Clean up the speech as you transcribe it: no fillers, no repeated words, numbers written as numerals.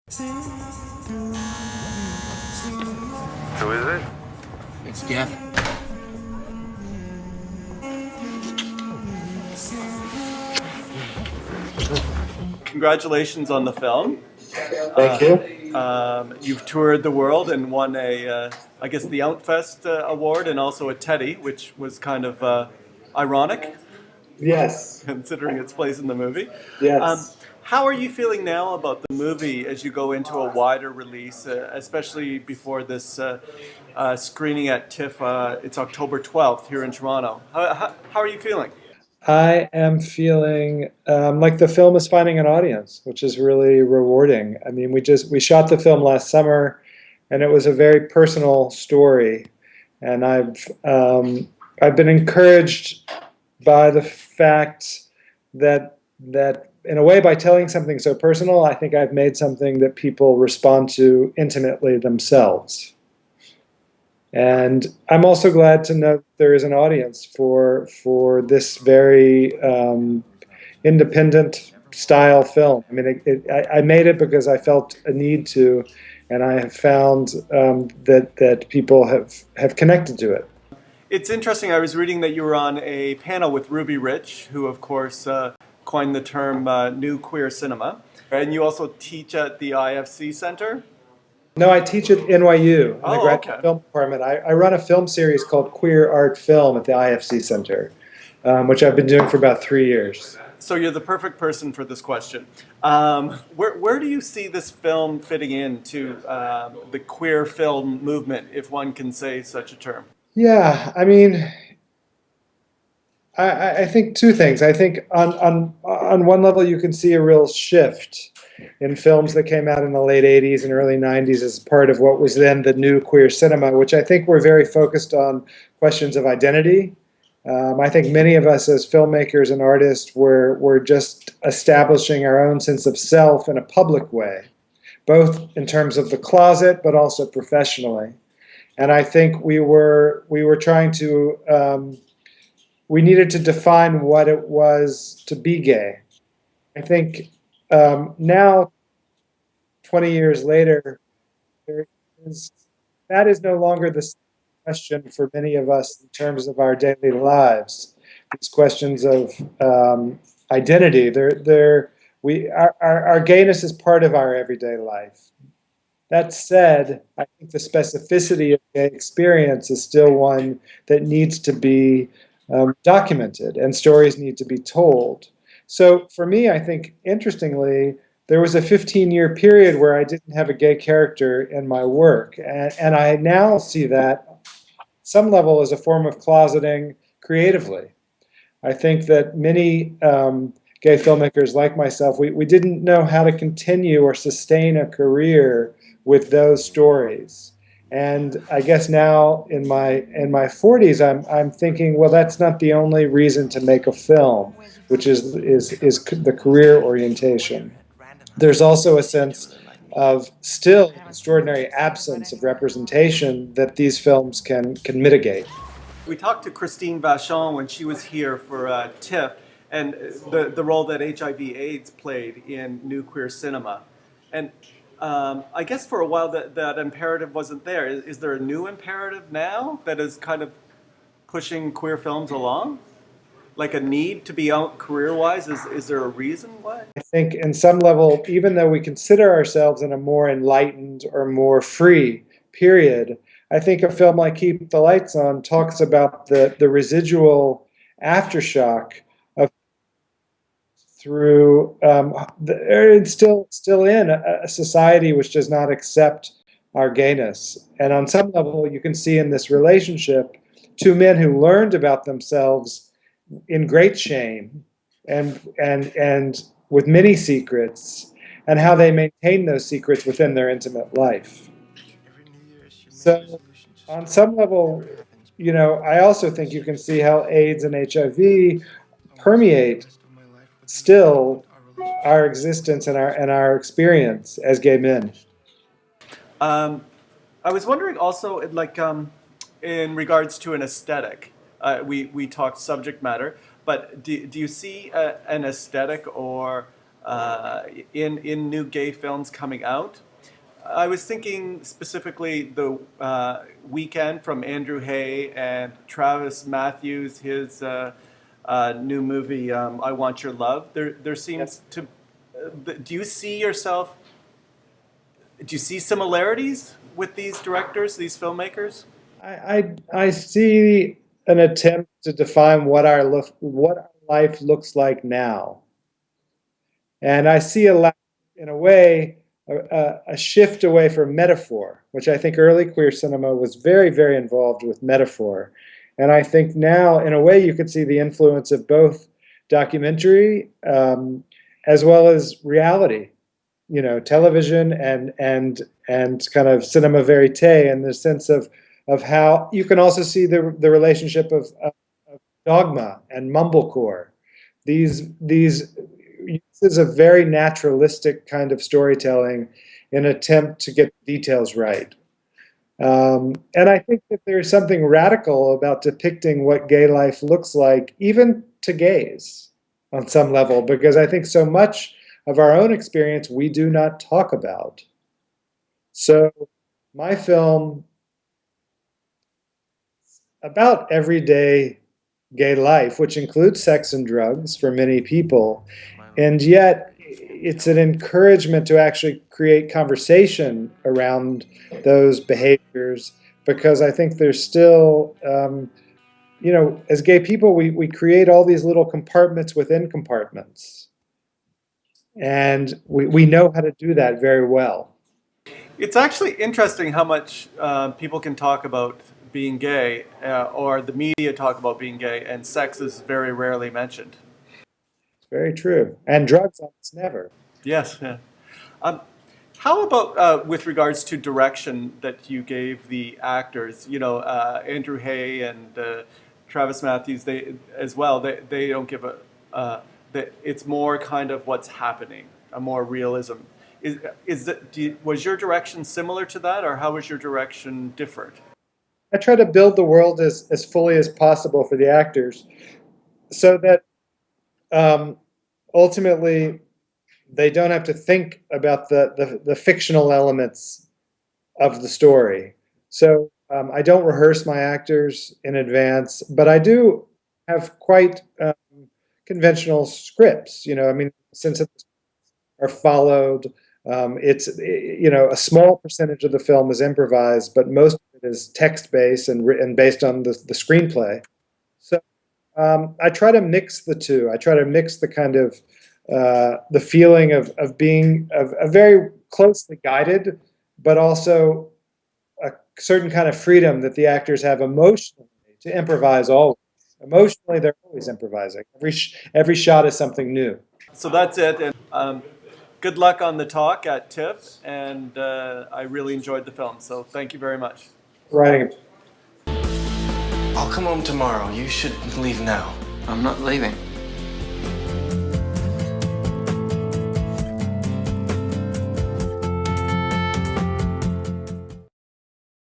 Who is it? It's Jeff. Congratulations on the film. Thank you. You've toured the world and won I guess, the Outfest award and also a Teddy, which was kind of ironic Yes. considering its place in the movie. Yes. How are you feeling now about the movie as you go into a wider release, especially before this screening at TIFF? It's October 12th here in Toronto. How are you feeling? I am feeling like the film is finding an audience, which is really rewarding. I mean, we shot the film last summer, and it was a very personal story, and I've been encouraged by the fact that in a way, by telling something so personal, I think I've made something that people respond to intimately themselves. And I'm also glad to know there is an audience for this very independent style film. I mean, I made it because I felt a need to, and I have found that people have connected to it. It's interesting. I was reading that you were on a panel with Ruby Rich, who, of course, coined the term new queer cinema. And you also teach at the IFC Center. No, I teach at NYU in the Oh, graduate okay. film department. I run a film series called Queer Art Film at the IFC Center, which I've been doing for about 3 years. So you're the perfect person for this question. Where do you see this film fitting into the queer film movement, if one can say such a term? Yeah, I mean, I think two things. I think on one level you can see a real shift in films that came out in the late 80s and early 90s as part of what was then the new queer cinema, which I think were very focused on questions of identity. I think many of us as filmmakers and artists were just establishing our own sense of self in a public way, both in terms of the closet but also professionally. And I think we were trying to we needed to define what it was to be gay. I think now, 20 years later, there is, that is no longer the question for many of us in terms of our daily lives. These questions of identity, our gayness is part of our everyday life. That said, I think the specificity of gay experience is still one that needs to be documented, and stories need to be told. So for me, I think, interestingly, there was a 15-year period where I didn't have a gay character in my work, and I now see that some level as a form of closeting creatively. I think that many gay filmmakers like myself, we didn't know how to continue or sustain a career with those stories. And I guess now in my 40s, I'm thinking, well, that's not the only reason to make a film, which is the career orientation. There's also a sense of still extraordinary absence of representation that these films can mitigate. We talked to Christine Vachon when she was here for TIFF and the role that HIV/AIDS played in new queer cinema. And I guess for a while that imperative wasn't there. Is there a new imperative now that is kind of pushing queer films along? Like a need to be out career-wise? Is there a reason why? I think in some level, even though we consider ourselves in a more enlightened or more free period, I think a film like Keep the Lights On talks about the residual aftershock of through it's still in a society which does not accept our gayness. And on some level, you can see in this relationship two men who learned about themselves in great shame and with many secrets, and how they maintain those secrets within their intimate life. So, on some level, I also think you can see how AIDS and HIV permeate still our existence and our experience as gay men. Um, I was wondering also, like, in regards to an aesthetic, we talked subject matter, but do you see an aesthetic or in new gay films coming out. I was thinking specifically the Weekend from Andrew Hay and Travis Matthews, his new movie I Want Your Love. There seems to. Do you see yourself? Do you see similarities with these directors, these filmmakers? I see an attempt to define what our life looks like now, and I see in a way, a shift away from metaphor, which I think early queer cinema was very, very involved with metaphor, and I think now, in a way, you could see the influence of both documentary as well as reality, television and kind of cinema verite, in the sense of how you can also see the relationship of dogma and mumblecore. These uses a very naturalistic kind of storytelling in an attempt to get details right. And I think that there's something radical about depicting what gay life looks like, even to gays, on some level, because I think so much of our own experience we do not talk about. So my film about everyday gay life, which includes sex and drugs for many people, and yet it's an encouragement to actually create conversation around those behaviors, because I think there's still, as gay people, we create all these little compartments within compartments. And we know how to do that very well. It's actually interesting how much people can talk about being gay, or the media talk about being gay, and sex is very rarely mentioned. It's very true. And drugs, almost never. Yes. Yeah. Um, how about with regards to direction that you gave the actors? Andrew Hay and Travis Matthews, they as well. They don't give a. It's more kind of what's happening, a more realism. Was your direction similar to that, or how was your direction different? I try to build the world as fully as possible for the actors, so that ultimately they don't have to think about the fictional elements of the story. So I don't rehearse my actors in advance, but I do have quite conventional scripts. Since it are followed. It's a small percentage of the film is improvised, but most of it is text based and based on the screenplay. So I try to mix the two. I try to mix the kind of the feeling of being a very closely guided, but also a certain kind of freedom that the actors have emotionally to improvise always. Emotionally, they're always improvising. Every shot is something new. So that's it. And good luck on the talk at TIFF. And I really enjoyed the film. So thank you very much. Writing. I'll come home tomorrow. You should leave now. I'm not leaving.